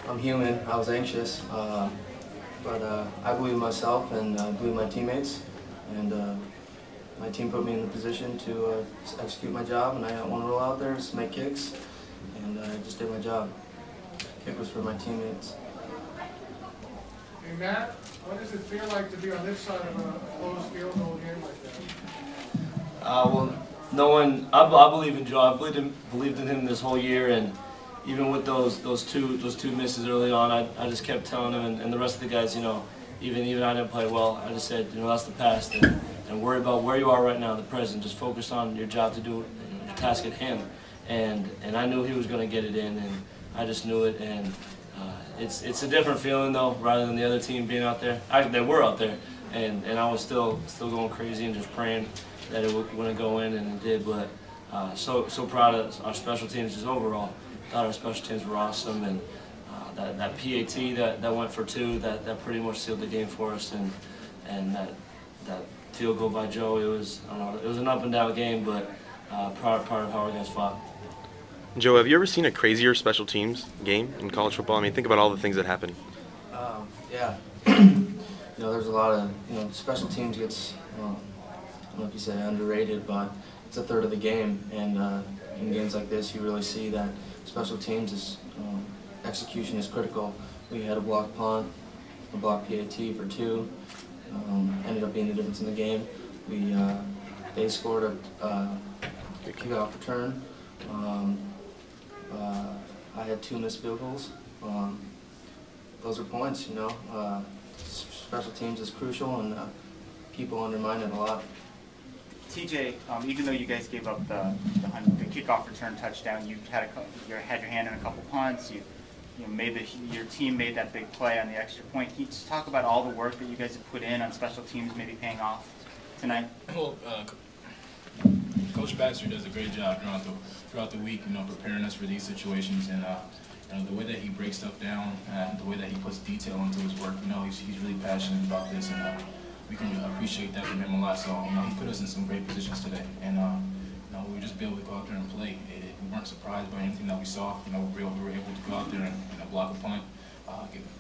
I'm human. I was anxious, but I believe in myself and I believe in my teammates, and my team put me in the position to execute my job, and I got one role out there, just make kicks, and I just did my job. Kick was for my teammates. Hey Matt, what does it feel like to be on this side of a close field goal game like that? Well, no one. I believe in Joe. I believed in him this whole year, and even with those two misses early on, I just kept telling him and the rest of the guys, even I didn't play well. I just said, that's the past, and worry about where you are right now, the present. Just focus on your job to do, your task at hand, and I knew he was going to get it in, and I just knew it, and it's a different feeling though, rather than the other team being out there. They were out there, and I was still going crazy and just praying that it wouldn't go in, and it did. But so proud of our special teams just overall. Thought our special teams were awesome, and that PAT that went for two, that pretty much sealed the game for us, and that field goal by Joe, it was an up and down game, but proud of how our guys fought. Joe, have you ever seen a crazier special teams game in college football? I mean, think about all the things that happen. Yeah. There's a lot of special teams gets I don't know if you say underrated, but it's a third of the game, and in games like this, you really see that special teams is execution is critical. We had a block punt, a block PAT for two, ended up being the difference in the game. They scored a kickoff return. I had two missed field goals. Those are points, Special teams is crucial, and people undermine it a lot. TJ, even though you guys gave up the kickoff return touchdown, you had your hand in a couple punts. Your team made that big play on the extra point. Can you just talk about all the work that you guys have put in on special teams, maybe paying off tonight? Well, Coach Baxter does a great job throughout the week, preparing us for these situations, and the way that he breaks stuff down, and the way that he puts detail into his work. He's really passionate about this, and we can appreciate that from him a lot. So, he put us in some great positions today, and we were just able to go out there and play. We weren't surprised by anything that we saw. We were able to go out there and block a punt.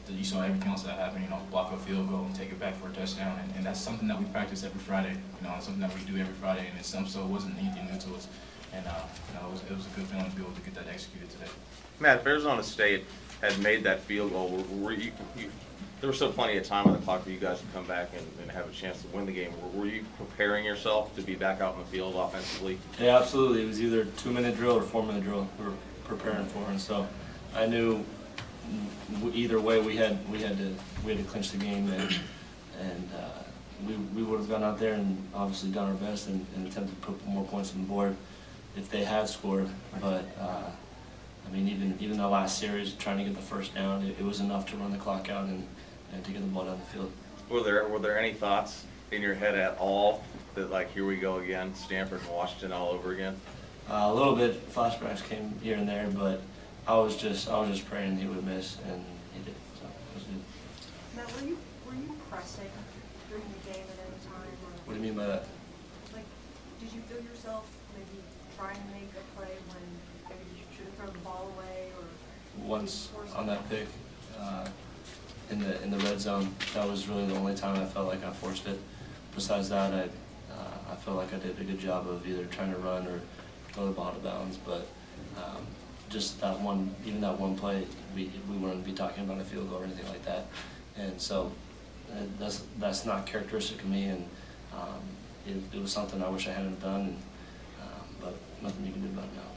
You saw everything else that happened. Block a field goal and take it back for a touchdown, and that's something that we practice every Friday. It's something that we do every Friday, and so it wasn't anything new to us. And it was a good feeling to be able to get that executed today. Matt, if Arizona State had made that field goal, there was still plenty of time on the clock for you guys to come back and have a chance to win the game. Were you preparing yourself to be back out in the field offensively? Yeah, absolutely. It was either a 2-minute drill or 4-minute drill we were preparing for, and so I knew either way we had to clinch the game, and we would have gone out there and obviously done our best and attempted to put more points on the board if they had scored. But even the last series, trying to get the first down, it was enough to run the clock out and to get the ball down the field. Were there any thoughts in your head at all that, like, here we go again, Stanford and Washington all over again? A little bit, flashbacks came here and there, but I was just praying he would miss, and he did. So it was good. Matt, were you pressing during the game at any time? Or, What do you mean by that? Like, did you feel yourself maybe trying to make a play when maybe you should have thrown the ball away, or Once on that pick in the red zone, that was really the only time I felt like I forced it. Besides that, I felt like I did a good job of either trying to run or throw the ball out of bounds. But just that one, even that one play, we wouldn't be talking about a field goal or anything like that. And so that's not characteristic of me, and it was something I wish I hadn't done. But nothing you can do about it now.